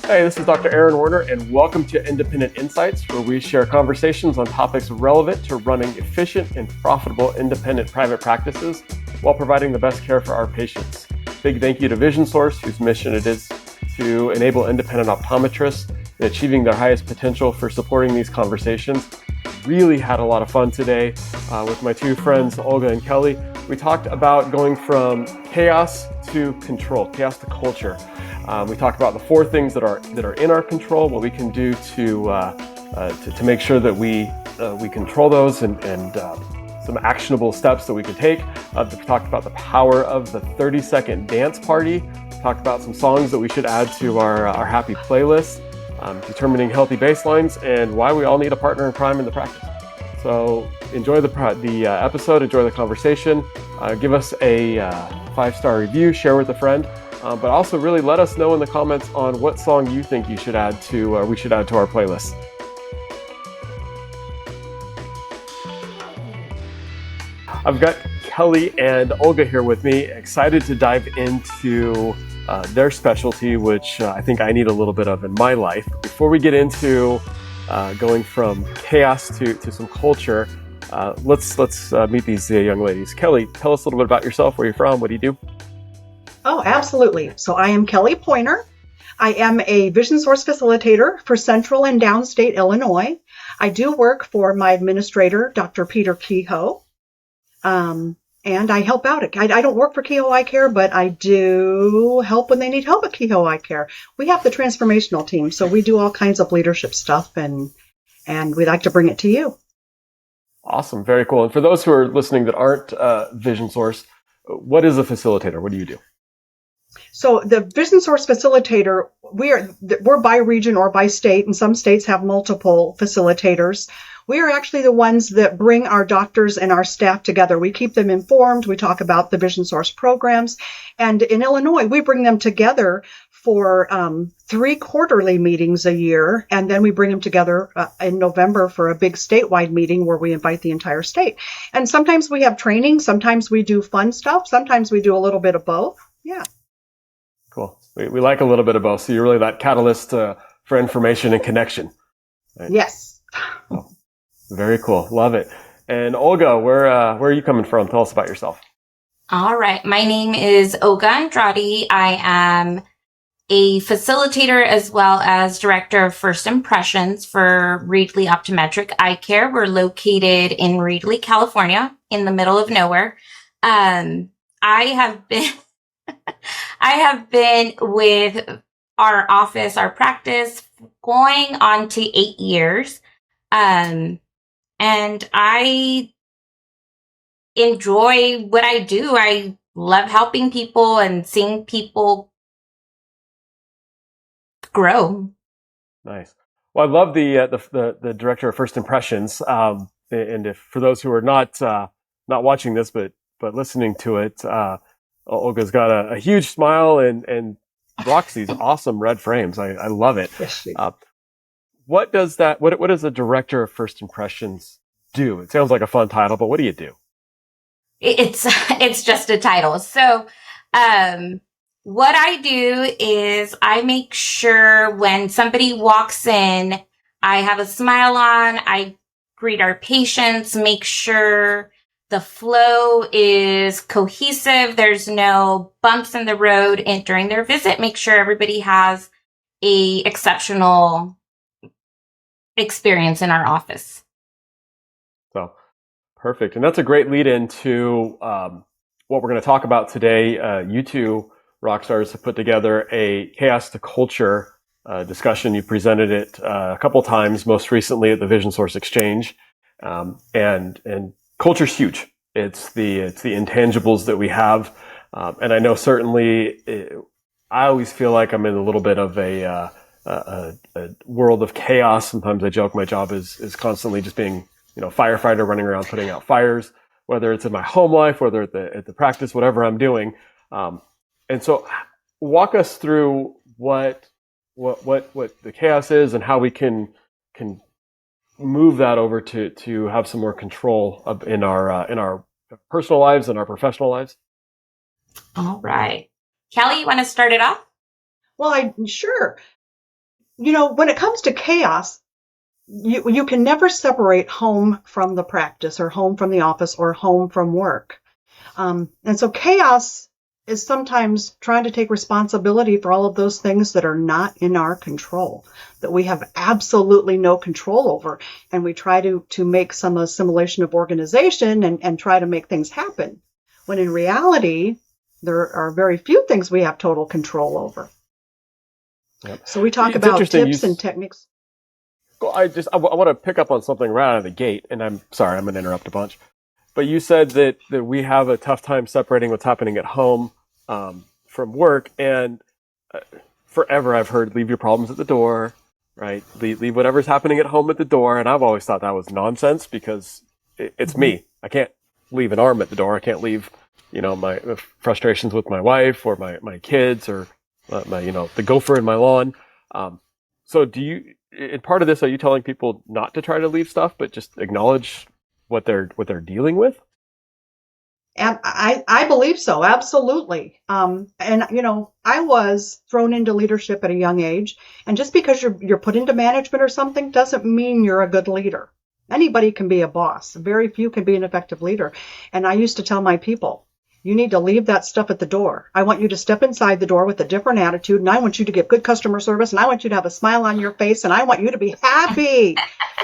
Hey, this is Dr. Aaron Warner, and welcome to Independent Insights, where we share conversations on topics relevant to running efficient and profitable independent private practices while providing the best care for our patients. Big thank you to Vision Source, whose mission it is to enable independent optometrists in achieving their highest potential for supporting these conversations. Really had a lot of fun today with my two friends, Olga and Kelly. We talked about going from chaos to control, chaos to culture. We talked about the four things that are in our control, what we can do to make sure that we control those, and some actionable steps that we can take. We talked about the power of the 30-second dance party. We talked about some songs that we should add to our happy playlist, determining healthy baselines, and why we all need a partner in crime in the practice. So enjoy the episode, enjoy the conversation. Give us a 5-star review, share with a friend. But also really let us know in the comments on what song you think we should add to our playlist. I've got Kelly and Olga here with me, excited to dive into their specialty, which I think I need a little bit of in my life. Before we get into going from chaos to some culture, let's meet these young ladies. Kelly, tell us a little bit about yourself, where you're from, what do you do? Oh, absolutely. So I am Kelly Poyner. I am a Vision Source Facilitator for Central and Downstate Illinois. I do work for my administrator, Dr. Peter Kehoe, and I help out. I don't work for Kehoe Eyecare, but I do help when they need help at Kehoe Eyecare. We have the Transformational team, so we do all kinds of leadership stuff, and we'd like to bring it to you. Awesome. Very cool. And for those who are listening that aren't Vision Source, what is a facilitator? What do you do? So the Vision Source Facilitator, we're by region or by state, and some states have multiple facilitators. We are actually the ones that bring our doctors and our staff together. We keep them informed. We talk about the Vision Source programs. And in Illinois, we bring them together for 3 quarterly meetings a year. And then we bring them together in November for a big statewide meeting where we invite the entire state. And sometimes we have training. Sometimes we do fun stuff. Sometimes we do a little bit of both. Yeah. Cool. We like a little bit of both. So you're really that catalyst for information and connection. Right? Yes. Oh, very cool. Love it. And Olga, where are you coming from? Tell us about yourself. All right. My name is Olga Andrade. I am a facilitator as well as director of first impressions for Reedley Optometric Eyecare. We're located in Reedley, California, in the middle of nowhere. I have been with our office, our practice, going on to 8 years. And I enjoy what I do. I love helping people and seeing people grow. Nice. Well, I love the director of first impressions. And if for those who are not watching this, but listening to it, Olga's got a huge smile and rocks these awesome red frames. I love it. Yes, what does a director of first impressions do? It sounds like a fun title, but what do you do? It's just a title. So, what I do is I make sure when somebody walks in, I have a smile on. I greet our patients, make sure the flow is cohesive. There's no bumps in the road during their visit. Make sure everybody has a exceptional experience in our office. So perfect. And that's a great lead into what we're going to talk about today. You two rock stars have put together a chaos to culture discussion. You presented it a couple times, most recently at the Vision Source Exchange. And culture's huge. It's the intangibles that we have. And I know certainly I always feel like I'm in a little bit of a world of chaos. Sometimes I joke my job is constantly just being, firefighter running around putting out fires, whether it's in my home life, whether at the practice, whatever I'm doing. And so walk us through what the chaos is and how we can move that over to have some more control in our personal lives and our professional lives. All right. Kelly, you want to start it off? Well, sure. when it comes to chaos, you can never separate home from the practice or home from the office or home from work. And so chaos is sometimes trying to take responsibility for all of those things that are not in our control, that we have absolutely no control over. And we try to make some assimilation of organization and try to make things happen. When in reality, there are very few things we have total control over. Yep. So we talk about tips and techniques. Well, I want to pick up on something right out of the gate, and I'm sorry, I'm going to interrupt a bunch. But you said that we have a tough time separating what's happening at home from work, and forever I've heard leave your problems at the door, right? Leave whatever's happening at home at the door, and I've always thought that was nonsense because it's me. I can't leave an arm at the door. I can't leave, my frustrations with my wife or my kids or the gopher in my lawn. So in part of this, are you telling people not to try to leave stuff, but just acknowledge what they're dealing with? And I believe so, absolutely. And I was thrown into leadership at a young age, and just because you're put into management or something doesn't mean you're a good leader. Anybody can be a boss. Very few can be an effective leader. And I used to tell my people, you need to leave that stuff at the door. I want you to step inside the door with a different attitude, and I want you to give good customer service, and I want you to have a smile on your face, and I want you to be happy.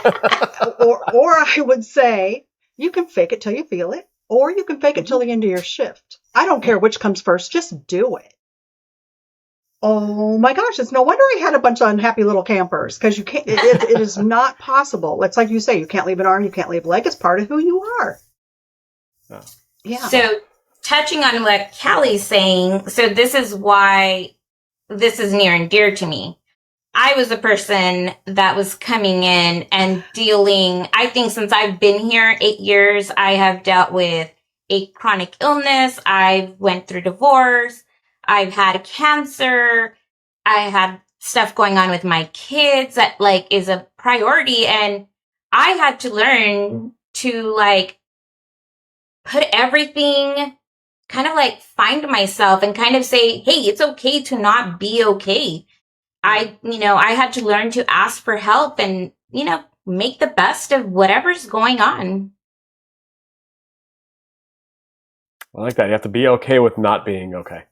or I would say, you can fake it till you feel it, or you can fake it till the end of your shift. I don't care which comes first, just do it. Oh my gosh, it's no wonder I had a bunch of unhappy little campers, because you can't. It is not possible. It's like you say, you can't leave an arm, you can't leave a leg. It's part of who you are. Yeah. So, touching on what Kelly's saying, so this is why this is near and dear to me. I was a person that was coming in and dealing, I think since I've been here 8 years, I have dealt with a chronic illness. I went through divorce. I've had cancer. I had stuff going on with my kids that is a priority. And I had to learn to put everything kind of find myself and kind of say, hey, it's okay to not be okay. I had to learn to ask for help and, make the best of whatever's going on. I like that. You have to be okay with not being okay.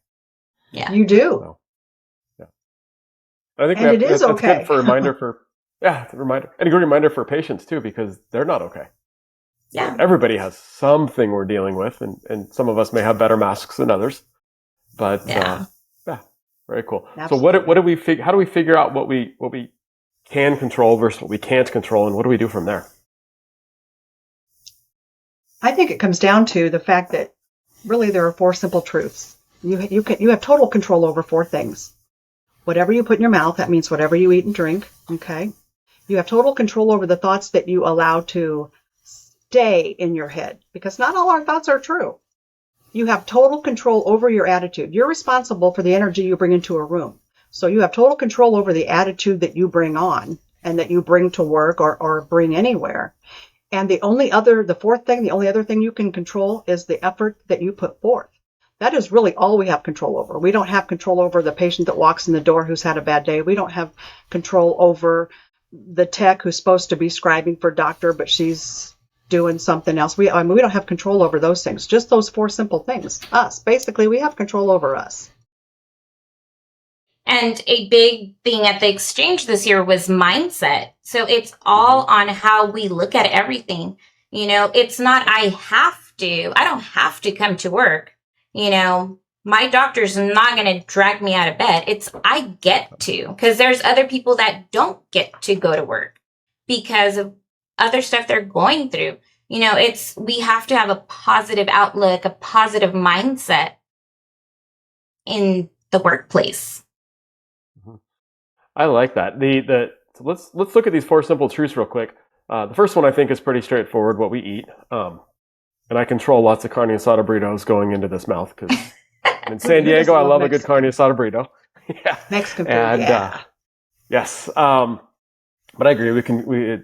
Yeah. You do. So, yeah. I think it is okay. That's good for a reminder and a good reminder for patients too, because they're not okay. Yeah. So everybody has something we're dealing with, and some of us may have better masks than others. But very cool. Absolutely. So what do we how do we figure out what we can control versus what we can't control, and what do we do from there? I think it comes down to the fact that really there are 4 simple truths. You have total control over 4 things. Whatever you put in your mouth, that means whatever you eat and drink. Okay. You have total control over the thoughts that you allow to stay in your head, because not all our thoughts are true. You have total control over your attitude. You're responsible for the energy you bring into a room. So you have total control over the attitude that you bring on and that you bring to work or bring anywhere. And the only other thing you can control is the effort that you put forth. That is really all we have control over. We don't have control over the patient that walks in the door who's had a bad day. We don't have control over the tech who's supposed to be scribing for doctor, but she's doing something else. We don't have control over those things. Just those 4 simple things. Us. Basically, we have control over us. And a big thing at the exchange this year was mindset. So it's all on how we look at everything. It's not I don't have to come to work. My doctor's not going to drag me out of bed. It's I get to, because there's other people that don't get to go to work because of other stuff they're going through. We have to have a positive outlook, a positive mindset in the workplace. I like that. So let's look at these 4 simple truths real quick. The first one I think is pretty straightforward: what we eat. And I control lots of carne asada burritos going into this mouth because I'm in San Diego. I love a good carne asada burrito. Yeah, Mexican food. And yes, but I agree.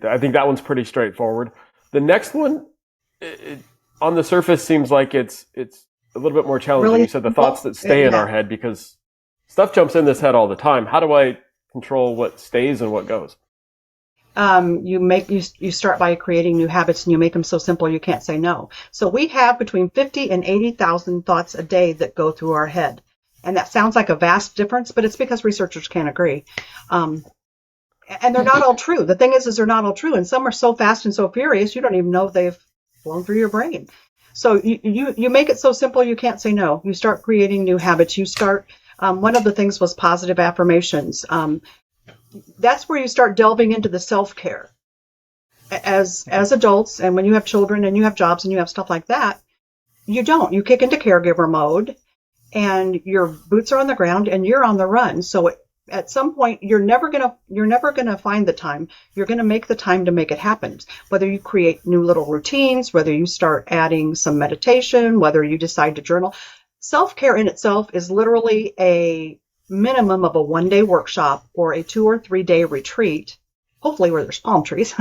I think that one's pretty straightforward. The next one, on the surface, seems like it's a little bit more challenging. Really? You said the thoughts that stay in our head, because stuff jumps in this head all the time. How do I control what stays and what goes? You start by creating new habits, and you make them so simple you can't say no. So we have between 50 and 80,000 thoughts a day that go through our head. And that sounds like a vast difference, but it's because researchers can't agree. And they're not all true. The thing is they're not all true. And some are so fast and so furious, you don't even know they've flown through your brain. So you make it so simple you can't say no. You start creating new habits. You start, one of the things was positive affirmations. That's where you start delving into the self-care. As adults, and when you have children and you have jobs and you have stuff like that, you kick into caregiver mode, and your boots are on the ground and you're on the run. So at some point, you're never gonna find the time. You're gonna make the time to make it happen. Whether you create new little routines, whether you start adding some meditation, whether you decide to journal. Self-care in itself is literally a minimum of a 1-day workshop or a 2 or 3 day retreat, hopefully where there's palm trees,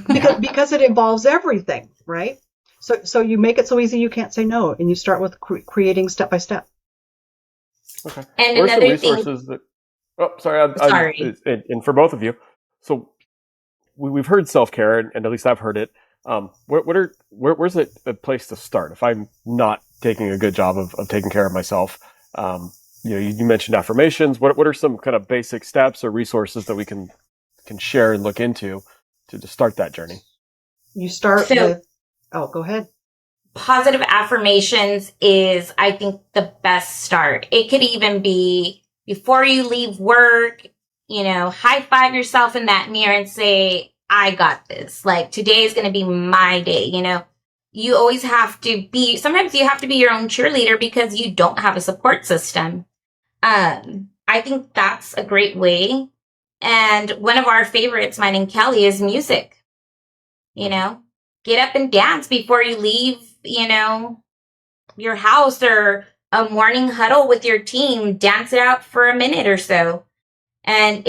because it involves everything, right? So you make it so easy you can't say no, and you start with creating step by step. Okay. And what are some another resources thing. Sorry. And for both of you, so we've heard self-care, and at least I've heard it. Where's a place to start if I'm not taking a good job of taking care of myself? You mentioned affirmations. What are some kind of basic steps or resources that we can share and look into to start that journey? You start with, go ahead. Positive affirmations is, I think, the best start. It could even be before you leave work, high five yourself in that mirror and say, I got this. Like, today is going to be my day. You always have to be, sometimes you have to be your own cheerleader because you don't have a support system. I think that's a great way. And one of our favorites, mine and Kelly, is music. Get up and dance before you leave, your house, or a morning huddle with your team. Dance it out for a minute or so. And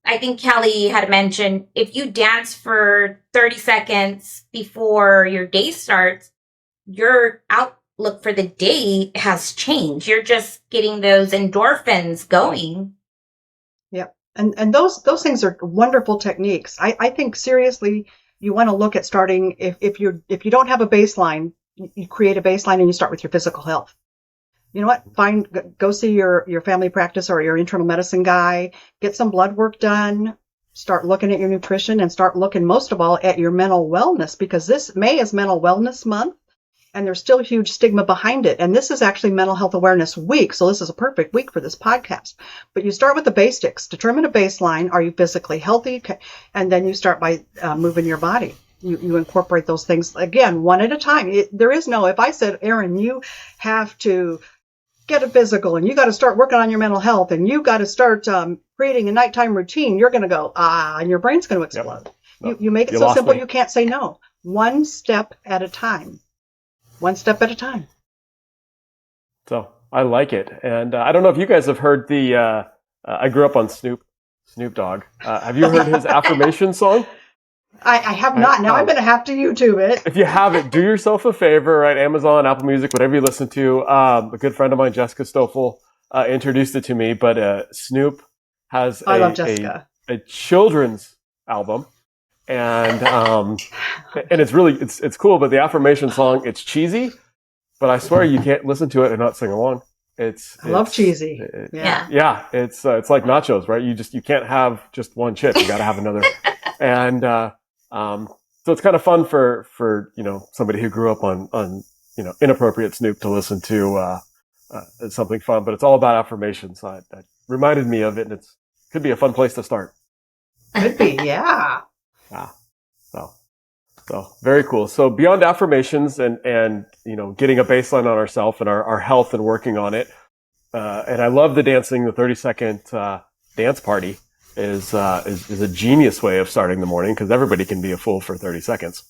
I think Kelly had mentioned, if you dance for 30 seconds before your day starts, your outlook for the day has changed. You're just getting those endorphins going. Yep. And those things are wonderful techniques. I think seriously, you want to look at starting, if you don't have a baseline, you create a baseline and you start with your physical health. You know what? Go see your family practice or your internal medicine guy, get some blood work done, start looking at your nutrition, and start looking most of all at your mental wellness, because this May is Mental Wellness Month, and there's still a huge stigma behind it. And this is actually Mental Health Awareness Week, so this is a perfect week for this podcast. But you start with the basics. Determine a baseline. Are you physically healthy? And then you start by moving your body. You incorporate those things, again, one at a time. There is no, if I said, Erin, you have to get a physical and you got to start working on your mental health and you got to start creating a nighttime routine, you're going to go, and your brain's going to explode. Yep. You make it so simple you can't say no. One step at a time. One step at a time. So I like it. And I don't know if you guys have heard I grew up on Snoop Dogg. Have you heard his affirmation song? I have not. Now I'm going to have to YouTube it. If you haven't, do yourself a favor, right? Amazon, Apple Music, whatever you listen to. A good friend of mine, Jessica Stoffel, introduced it to me. But Snoop has a children's album, and it's cool. But the affirmation song, it's cheesy, but I swear you can't listen to it and not sing along. I love cheesy. Yeah. It's like nachos, right? You can't have just one chip. You got to have another. And so it's kind of fun for somebody who grew up on inappropriate Snoop to listen to something fun. But it's all about affirmations. So that reminded me of it, and it could be a fun place to start. Could be, yeah. Yeah. So very cool. So beyond affirmations and getting a baseline on ourselves and our health and working on it. And I love the 30-second dance party is a genius way of starting the morning, because everybody can be a fool for 30 seconds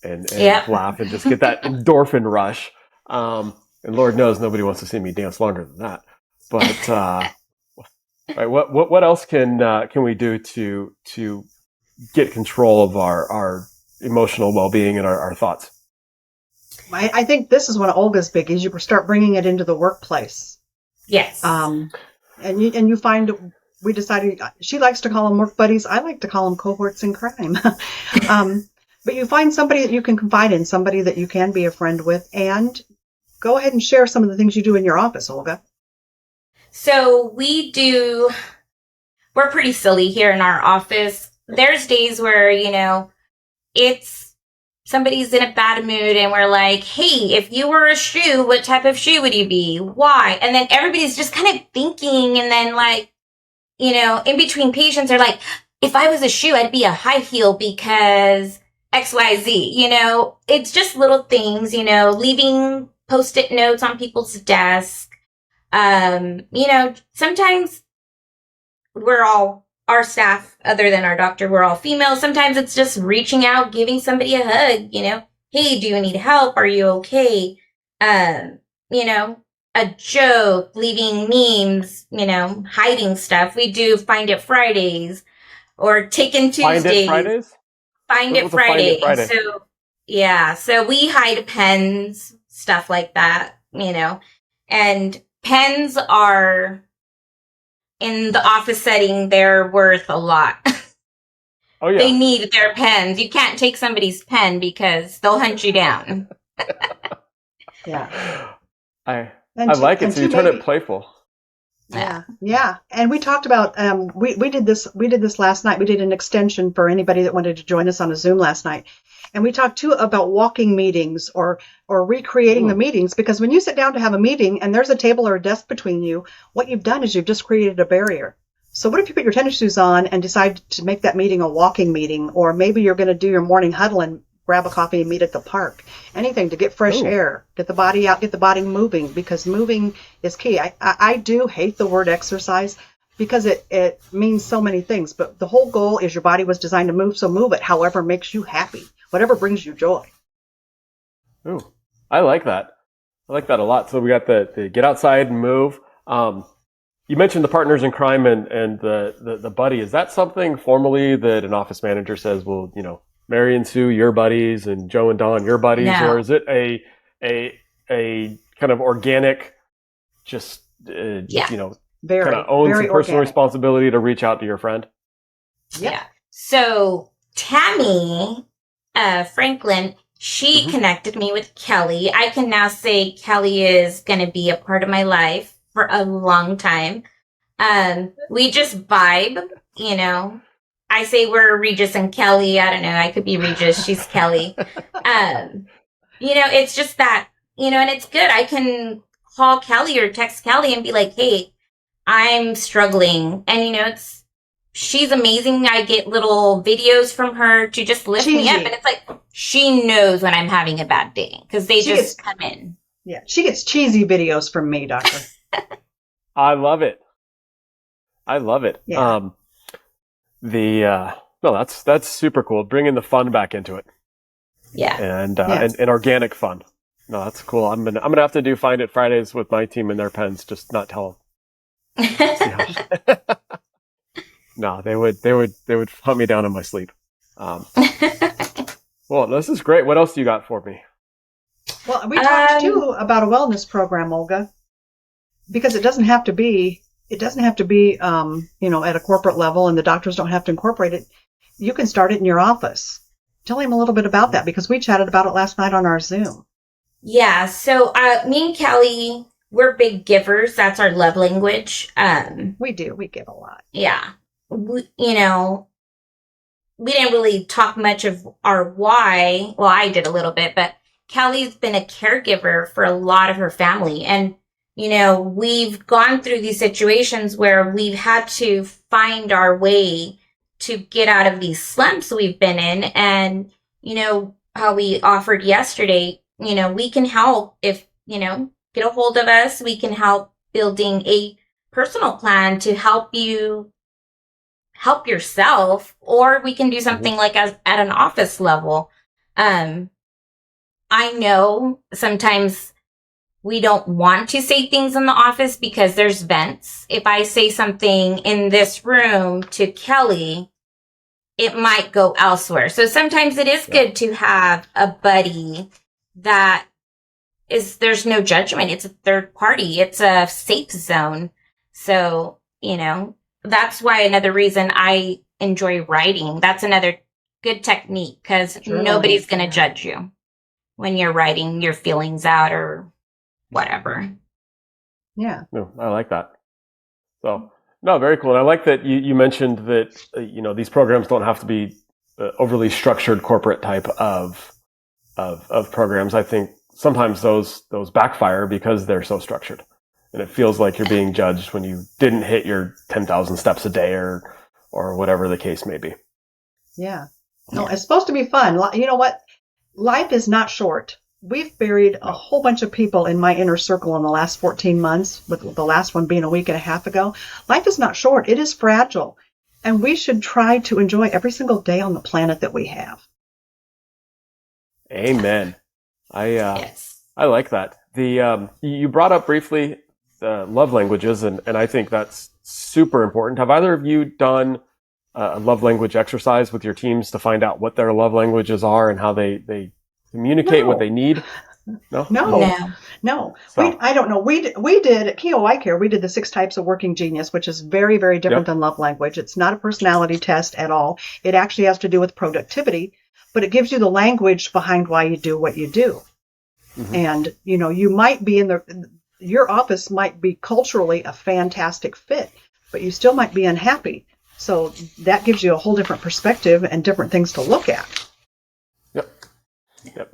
and laugh and just get that endorphin rush. And Lord knows nobody wants to see me dance longer than that. But right, what else can we do to get control of our emotional well-being and our thoughts? I think this is one of Olga's biggies. You start bringing it into the workplace. Yes. And you find we decided she likes to call them work buddies. I like to call them cohorts in crime. But you find somebody that you can confide in, somebody that you can be a friend with, and go ahead and share some of the things you do in your office, Olga. So we're pretty silly here in our office. There's days where, somebody's in a bad mood and we're like, hey, if you were a shoe, what type of shoe would you be? Why? And then everybody's just kind of thinking, and then in between patients are like, if I was a shoe, I'd be a high heel because XYZ, it's just little things, leaving Post-it notes on people's desk. Sometimes our staff, other than our doctor, we're all female. Sometimes it's just reaching out, giving somebody a hug, hey, do you need help? Are you okay? A joke, leaving memes, hiding stuff. We do Find It Fridays or Taken Tuesdays. Find It Fridays? Find It Friday. So, yeah. So we hide pens, stuff like that, and pens are, in the office setting, they're worth a lot. Oh, yeah. They need their pens. You can't take somebody's pen because they'll hunt you down. Yeah. I like it. So you turn it playful. Yeah. And we talked about, we did this last night. We did an extension for anybody that wanted to join us on a Zoom last night. And we talked too about walking meetings or recreating the meetings, because when you sit down to have a meeting and there's a table or a desk between you, what you've done is you've just created a barrier. So what if you put your tennis shoes on and decide to make that meeting a walking meeting, or maybe you're going to do your morning huddle and grab a coffee and meet at the park? Anything to get fresh air, get the body out, get the body moving, because moving is key. I do hate the word exercise because it means so many things, but the whole goal is your body was designed to move, so move it however makes you happy, whatever brings you joy. Ooh, I like that. I like that a lot. So we got the get outside and move. You mentioned the partners in crime and the buddy. Is that something formally that an office manager says, well, Mary and Sue, your buddies, and Joe and Don, your buddies? No. Or is it a kind of organic, just, kind of own some personal responsibility to reach out to your friend? Yep. Yeah. So Tammy Franklin, she connected me with Kelly. I can now say Kelly is going to be a part of my life for a long time. We just vibe, I say we're Regis and Kelly. I don't know. I could be Regis. She's Kelly. It's just that, and it's good. I can call Kelly or text Kelly and be like, hey, I'm struggling. And, she's amazing. I get little videos from her to just lift me up. And it's like, she knows when I'm having a bad day because they just come in. Yeah. She gets cheesy videos from me, doctor. I love it. Yeah. That's super cool. Bringing the fun back into it. Yeah. And organic fun. No, that's cool. I'm gonna have to do Find It Fridays with my team and their pens. Just not tell them. No, they would hunt me down in my sleep. Well, this is great. What else do you got for me? Well, we talked too about a wellness program, Olga, because it doesn't have to be, at a corporate level, and the doctors don't have to incorporate it. You can start it in your office. Tell him a little bit about that, because we chatted about it last night on our Zoom. Yeah. So, me and Kelly, we're big givers. That's our love language. We do. We give a lot. Yeah. We didn't really talk much of our why. Well, I did a little bit, but Kelly's been a caregiver for a lot of her family. And, we've gone through these situations where we've had to find our way to get out of these slumps we've been in. And, how we offered yesterday, we can help if, get a hold of us. We can help building a personal plan to help you help yourself, or we can do something like at an office level. I know sometimes we don't want to say things in the office because there's vents. If I say something in this room to Kelly, it might go elsewhere. So sometimes it is good to have a buddy that there's no judgment. It's a third party. It's a safe zone. So, that's why another reason I enjoy writing. That's another good technique because nobody's going to judge you when you're writing your feelings out or whatever. Yeah. No, I like that. So, no, very cool. And I like that you mentioned that, these programs don't have to be overly structured corporate type of programs. I think sometimes those backfire because they're so structured. And it feels like you're being judged when you didn't hit your 10,000 steps a day or whatever the case may be. Yeah. No, it's supposed to be fun. You know what? Life is not short. We've buried a whole bunch of people in my inner circle in the last 14 months, with the last one being a week and a half ago. Life is not short. It is fragile. And we should try to enjoy every single day on the planet that we have. Amen. Yes. I like that. You brought up briefly love languages, and I think that's super important. Have either of you done a love language exercise with your teams to find out what their love languages are and how they communicate what they need? No. So, I don't know. We did at Kehoe Eyecare. We did the 6 types of working genius, which is very, very different than love language. It's not a personality test at all. It actually has to do with productivity, but it gives you the language behind why you do what you do. Mm-hmm. And you might be your office might be culturally a fantastic fit, but you still might be unhappy. So that gives you a whole different perspective and different things to look at. Yep.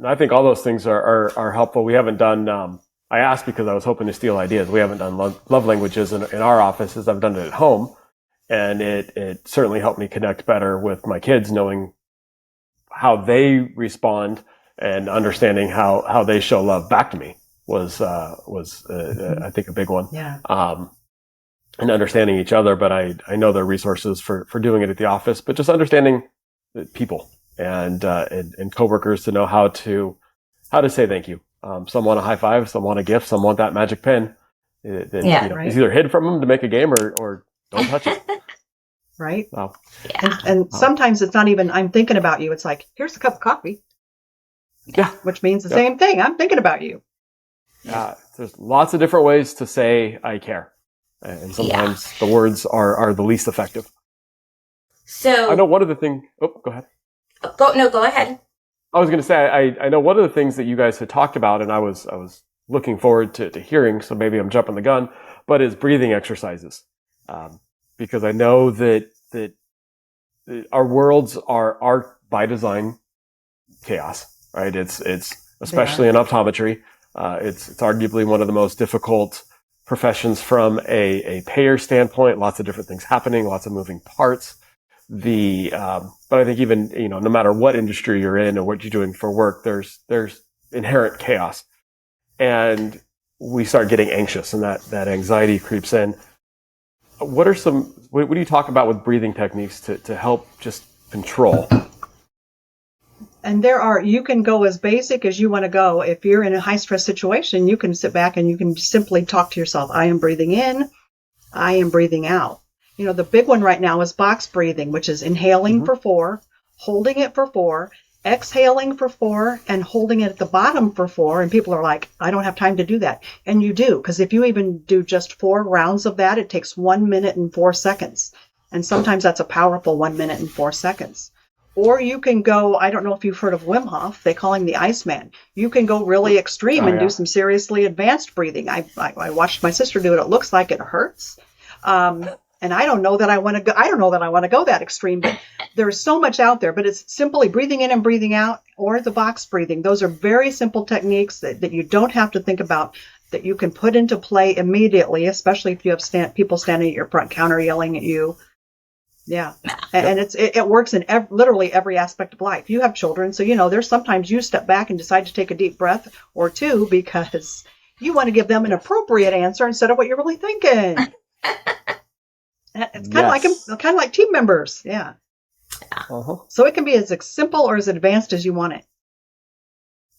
I think all those things are helpful. We haven't done, I asked because I was hoping to steal ideas. We haven't done love languages in our offices. I've done it at home, and it certainly helped me connect better with my kids, knowing how they respond and understanding how they show love back to me was I think a big one. Yeah. And understanding each other, but I know there are resources for doing it at the office, but just understanding people and coworkers to know how to say thank you. Some want a high five, some want a gift, some want that magic pen. It's either hid from them to make a game or don't touch it. Right. So, and sometimes it's not even, I'm thinking about you. It's like, here's a cup of coffee. Yeah. Which means the same thing. I'm thinking about you. There's lots of different ways to say I care. And sometimes the words are the least effective. So I know one of the things. Oh, go ahead. Go ahead. I was going to say I know one of the things that you guys had talked about, and I was looking forward to hearing. So maybe I'm jumping the gun, but is breathing exercises, because I know that our worlds are by design chaos, right? It's especially in optometry. It's arguably one of the most difficult professions from a payer standpoint. Lots of different things happening, lots of moving parts. But I think even, no matter what industry you're in or what you're doing for work, there's inherent chaos, and we start getting anxious, and that anxiety creeps in. What do you talk about with breathing techniques to help just control? And you can go as basic as you want to go. If you're in a high stress situation, you can sit back and you can simply talk to yourself. I am breathing in. I am breathing out. The big one right now is box breathing, which is inhaling for 4, holding it for 4, exhaling for 4, and holding it at the bottom for 4. And people are like, I don't have time to do that. And you do, because if you even do just 4 rounds of that, it takes 1 minute and 4 seconds. And sometimes that's a powerful 1 minute and 4 seconds. Or you can go, I don't know if you've heard of Wim Hof, they call him the Iceman. You can go really extreme and do some seriously advanced breathing. I watched my sister do it. It looks like it hurts. And I don't know that I want to go that extreme, but there's so much out there. But it's simply breathing in and breathing out, or the box breathing. Those are very simple techniques that you don't have to think about, that you can put into play immediately, especially if you have people standing at your front counter yelling at you. Yeah. And it works in literally every aspect of life. You have children, so there's sometimes you step back and decide to take a deep breath or two because you want to give them an appropriate answer instead of what you're really thinking. It's kind of like team members. Yeah. Uh-huh. So it can be as simple or as advanced as you want it.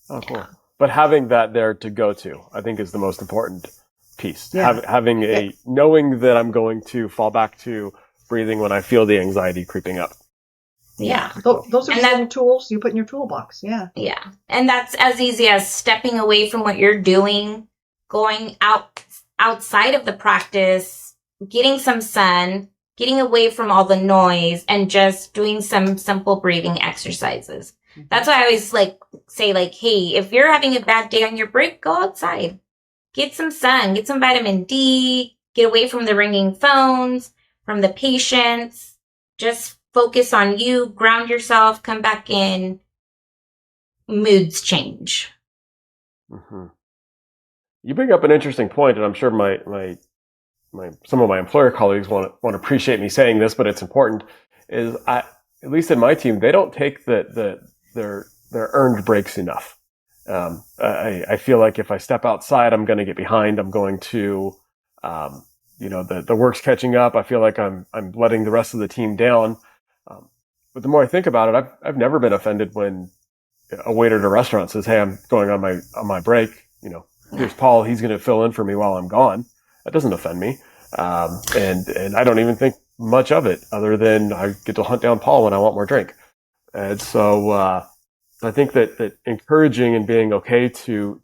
Oh, cool. But having that there to go to, I think, is the most important piece. Yeah. Having knowing that I'm going to fall back to breathing when I feel the anxiety creeping up. Yeah. Those are just little tools you put in your toolbox. Yeah. Yeah. And that's as easy as stepping away from what you're doing, going outside of the practice, getting some sun, getting away from all the noise and just doing some simple breathing exercises. That's why I always say, hey, if you're having a bad day on your break, go outside, get some sun, get some vitamin D, get away from the ringing phones, from the patients, just focus on you, ground yourself, come back in, moods change. Mm-hmm. You bring up an interesting point, and I'm sure my some of my employer colleagues won't appreciate me saying this, but it's important. Is at least in my team, they don't take their earned breaks enough. I feel like if I step outside, I'm going to get behind. I'm going to, the work's catching up. I feel like I'm letting the rest of the team down. But the more I think about it, I've never been offended when a waiter at a restaurant says, "Hey, I'm going on my break. Here's Paul. He's going to fill in for me while I'm gone." That doesn't offend me. And I don't even think much of it other than I get to hunt down Paul when I want more drink. And so, I think that encouraging and being okay to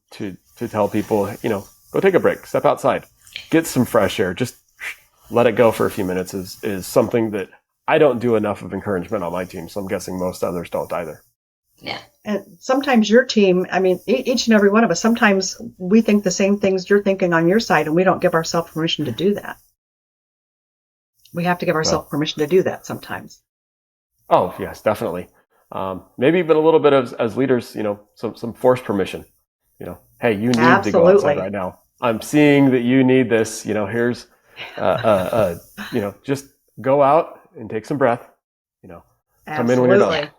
tell people, go take a break, step outside, get some fresh air, just let it go for a few minutes is something that I don't do enough of encouragement on my team. So I'm guessing most others don't either. Yeah. And sometimes your team, each and every one of us, sometimes we think the same things you're thinking on your side, and we don't give ourselves permission to do that. We have to give ourselves permission to do that sometimes. Oh, yes, definitely. Maybe even a little bit of, as leaders, some forced permission. Hey, you need to go outside right now. I'm seeing that you need this. Here's, just go out and take some breath. Come in when you're done.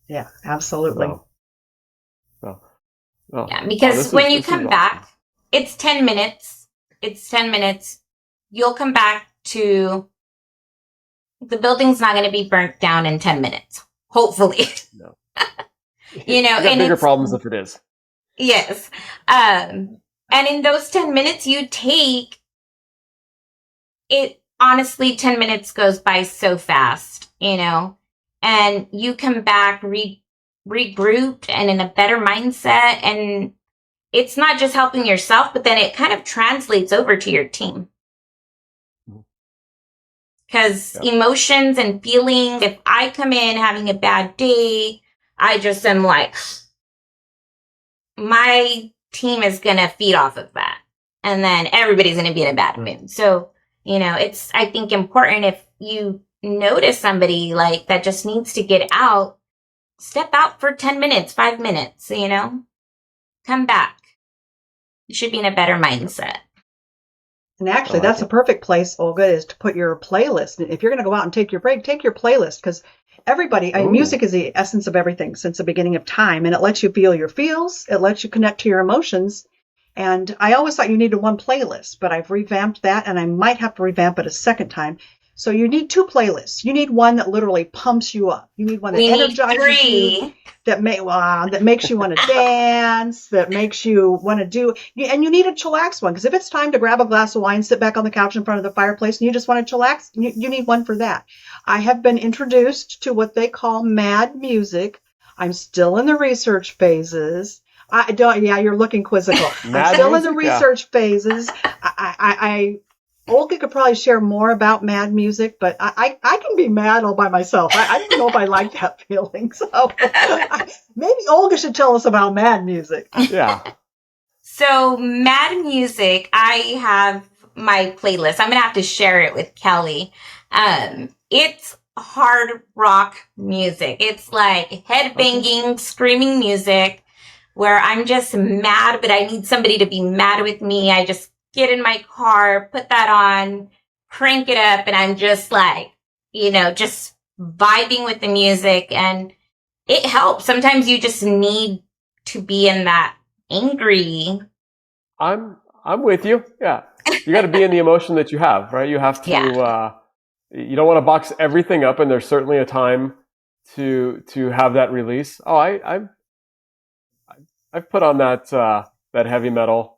Yeah, absolutely. Yeah, because when you come back, it's 10 minutes. It's 10 minutes. You'll come back to the building's not going to be burnt down in 10 minutes. Hopefully. No. And bigger problems if it is. Yes. And in those 10 minutes you take it, honestly, 10 minutes goes by so fast, and you come back regrouped and in a better mindset. And it's not just helping yourself, but then it kind of translates over to your team. Because emotions and feelings, if I come in having a bad day, I just am like, my team is going to feed off of that. And then everybody's going to be in a bad mood. So, it's, I think, important if you notice somebody that just needs to get out, step out for 10 minutes, 5 minutes, come back. You should be in a better mindset. And actually, that's a perfect place, Olga, is to put your playlist. If you're going to go out and take your break, take your playlist, because everybody, music is the essence of everything since the beginning of time, and it lets you feel your feels, it lets you connect to your emotions. And I always thought you needed one playlist, but I've revamped that, and I might have to revamp it a second time. So you need two playlists. You need one that literally pumps you up. You need one that energizes you, that makes you want to dance, that makes you want to do. And you need a chillax one, because if it's time to grab a glass of wine, sit back on the couch in front of the fireplace, and you just want to chillax, you need one for that. I have been introduced to what they call mad music. I'm still in the research phases. You're looking quizzical. I'm still in the research phases. Olga could probably share more about mad music, but I can be mad all by myself. I don't know if I like that feeling. So maybe Olga should tell us about mad music. Yeah. So mad music, I have my playlist. I'm going to have to share it with Kelly. It's hard rock music. It's like headbanging, screaming music where I'm just mad, but I need somebody to be mad with me. I just get in my car, put that on, crank it up, and I'm just just vibing with the music, and it helps. Sometimes you just need to be in that angry. I'm with you. Yeah. You got to be in the emotion that you have, right? You have to, you don't want to box everything up, and there's certainly a time to have that release. Oh, I've put on that heavy metal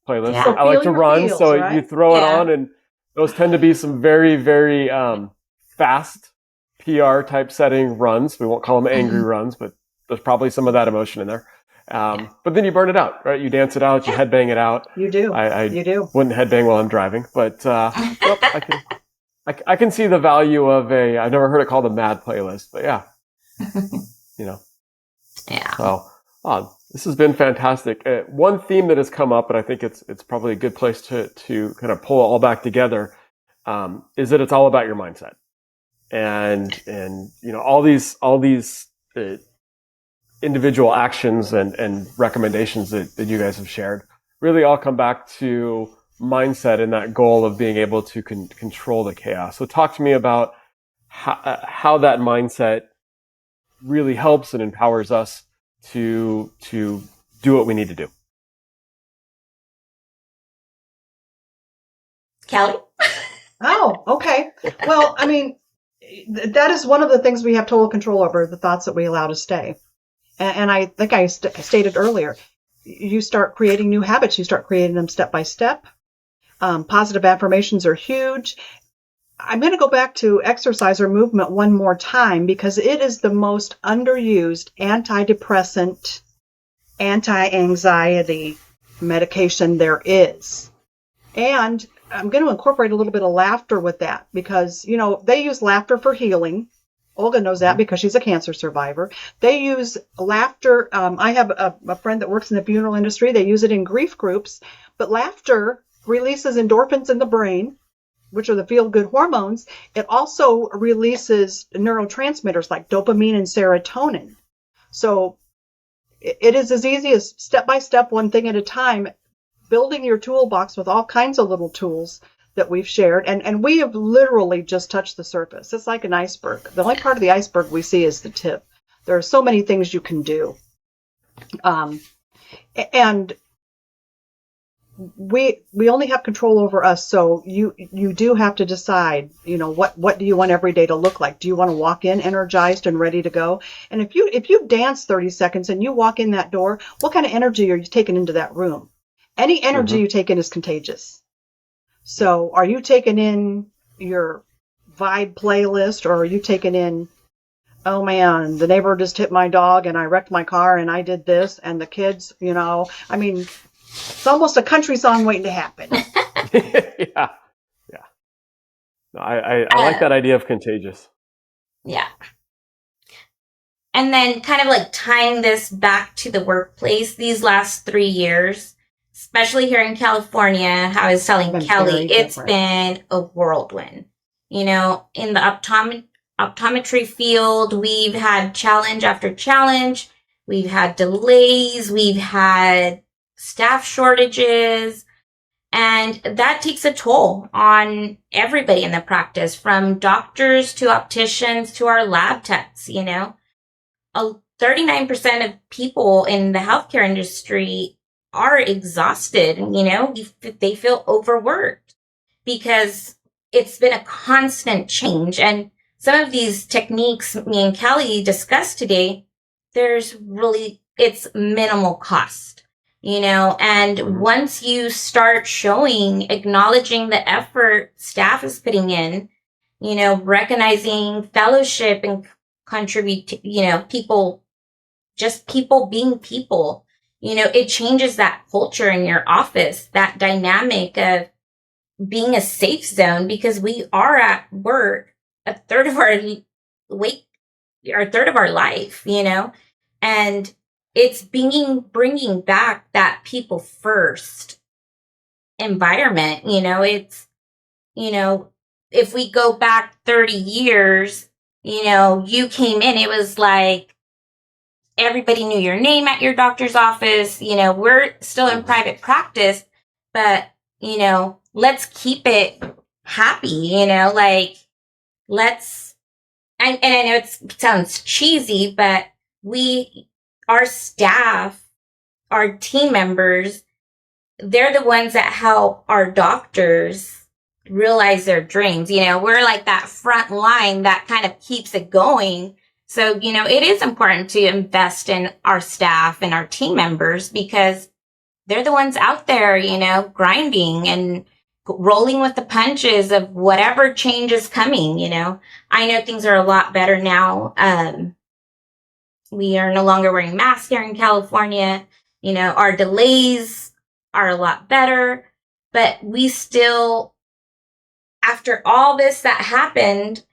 playlist. Yeah. So I like to run, feels, so right? You throw it on, and those tend to be some very, very fast PR type setting runs. We won't call them angry runs, but there's probably some of that emotion in there. But then you burn it out, right? You dance it out, you headbang it out. You do. I you do. Wouldn't headbang while I'm driving, but I I can see the value of I've never heard it called a mad playlist, but yeah, you know. Yeah. So, this has been fantastic. One theme that has come up, and I think it's probably a good place to kind of pull it all back together, is that it's all about your mindset, and all these individual actions and recommendations that you guys have shared really all come back to mindset and that goal of being able to control the chaos. So talk to me about how that mindset really helps and empowers us to do what we need to do. Kelly? Oh, okay. Well, I mean, that is one of the things we have total control over, the thoughts that we allow to stay. And I think I stated earlier, you start creating new habits. You start creating them step by step. Positive affirmations are huge. I'm going to go back to exercise or movement one more time because it is the most underused antidepressant, anti-anxiety medication there is. And I'm going to incorporate a little bit of laughter with that because, they use laughter for healing. Olga knows that because she's a cancer survivor. They use laughter. I have a friend that works in the funeral industry. They use it in grief groups. But laughter releases endorphins in the brain, which are the feel-good hormones. It also releases neurotransmitters like dopamine and serotonin. So it is as easy as step-by-step, one thing at a time, building your toolbox with all kinds of little tools that we've shared. And we have literally just touched the surface. It's like an iceberg. The only part of the iceberg we see is the tip. There are so many things you can do. And we only have control over us. So you do have to decide, what do you want every day to look like? Do you want to walk in energized and ready to go? And if you dance 30 seconds and you walk in that door, what kind of energy are you taking into that room? Any energy you take in is contagious. So are you taking in your vibe playlist, or are you taking in, oh man, the neighbor just hit my dog and I wrecked my car and I did this and the kids, it's almost a country song waiting to happen. Yeah. No, I like that idea of contagious. Yeah. And then kind of like tying this back to the workplace, these last 3 years, especially here in California, how I was telling Kelly, it's been a whirlwind. In the optometry field, we've had challenge after challenge. We've had delays. We've had staff shortages. And that takes a toll on everybody in the practice, from doctors to opticians to our lab techs, 39% of people in the healthcare industry are exhausted. They feel overworked because it's been a constant change. And some of these techniques me and Kelly discussed today, it's minimal cost, and once you start acknowledging the effort staff is putting in, recognizing fellowship and contribute to, people being people, it changes that culture in your office, that dynamic of being a safe zone, because we are at work a third of our life, and it's bringing back that people first environment. If we go back 30 years, you came in, it was like everybody knew your name at your doctor's office. We're still in private practice, but, let's keep it happy, let's, and I know it sounds cheesy, but our staff, our team members, they're the ones that help our doctors realize their dreams. We're like that front line that kind of keeps it going. So, it is important to invest in our staff and our team members, because they're the ones out there, grinding and rolling with the punches of whatever change is coming. I know things are a lot better now. We are no longer wearing masks here in California. Our delays are a lot better, but we still after all this that happened,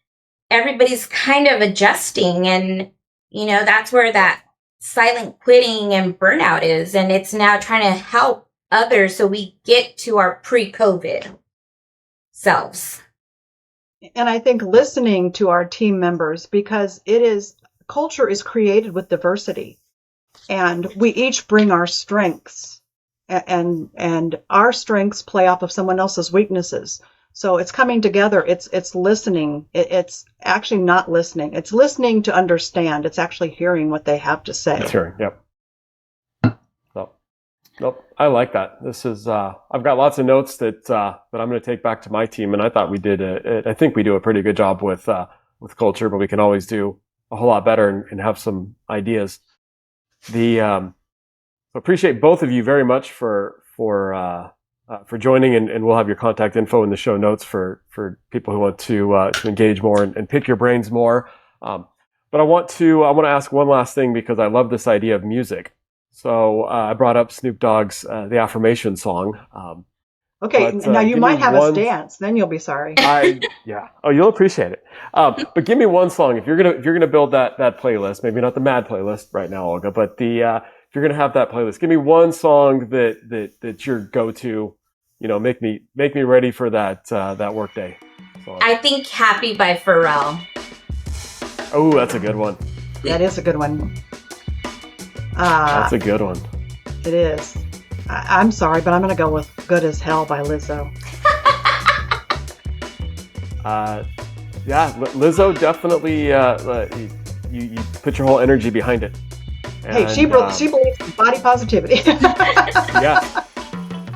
everybody's kind of adjusting, and that's where that silent quitting and burnout is, and it's now trying to help others so we get to our pre-COVID selves. And I think listening to our team members, because culture is created with diversity, and we each bring our strengths, and our strengths play off of someone else's weaknesses. So it's coming together. It's listening. It's actually not listening. It's listening to understand. It's actually hearing what they have to say. It's hearing. Yep. Nope. I like that. This is, I've got lots of notes that I'm going to take back to my team. And I thought I think we do a pretty good job with culture, but we can always do a whole lot better and have some ideas. Appreciate both of you very much for joining, and we'll have your contact info in the show notes for people who want to engage more and pick your brains more. But I want to ask one last thing, because I love this idea of music. So I brought up Snoop Dogg's The Affirmation song. Okay, now you might have us dance, then you'll be sorry. Yeah. Oh, you'll appreciate it. But give me one song if you're gonna build that playlist. Maybe not the mad playlist right now, Olga, but if you're gonna have that playlist, give me one song that's your go-to. Make me ready for that work day. So, I think "Happy" by Pharrell. Oh, that's a good one. That is a good one. That's a good one. It is. I'm sorry, but I'm going to go with "Good as Hell" by Lizzo. Yeah, Lizzo definitely. You put your whole energy behind it. Hey, she believes in body positivity. Yeah.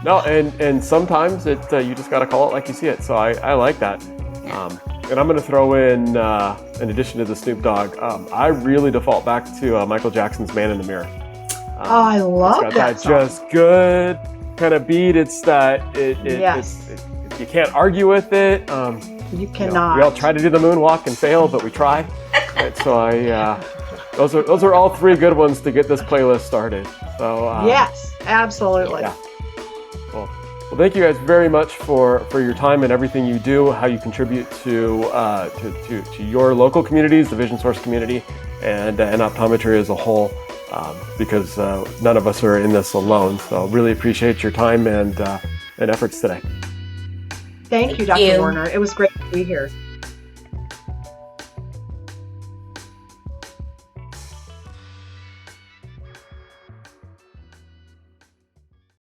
No, and sometimes you just got to call it like you see it. So I like that. And I'm going to throw in addition to the Snoop Dogg, I really default back to Michael Jackson's "Man in the Mirror." I love that song. Just good kind of beat. It's that Yes. You can't argue with it. You cannot. We all try to do the moonwalk and fail, but we try. And so those are all three good ones to get this playlist started. So yes, absolutely. Yeah. Well, thank you guys very much for your time and everything you do, how you contribute to your local communities, the Vision Source community, and optometry as a whole. Because none of us are in this alone. So really appreciate your time and efforts today. Thank you, Dr. Warner. It was great to be here.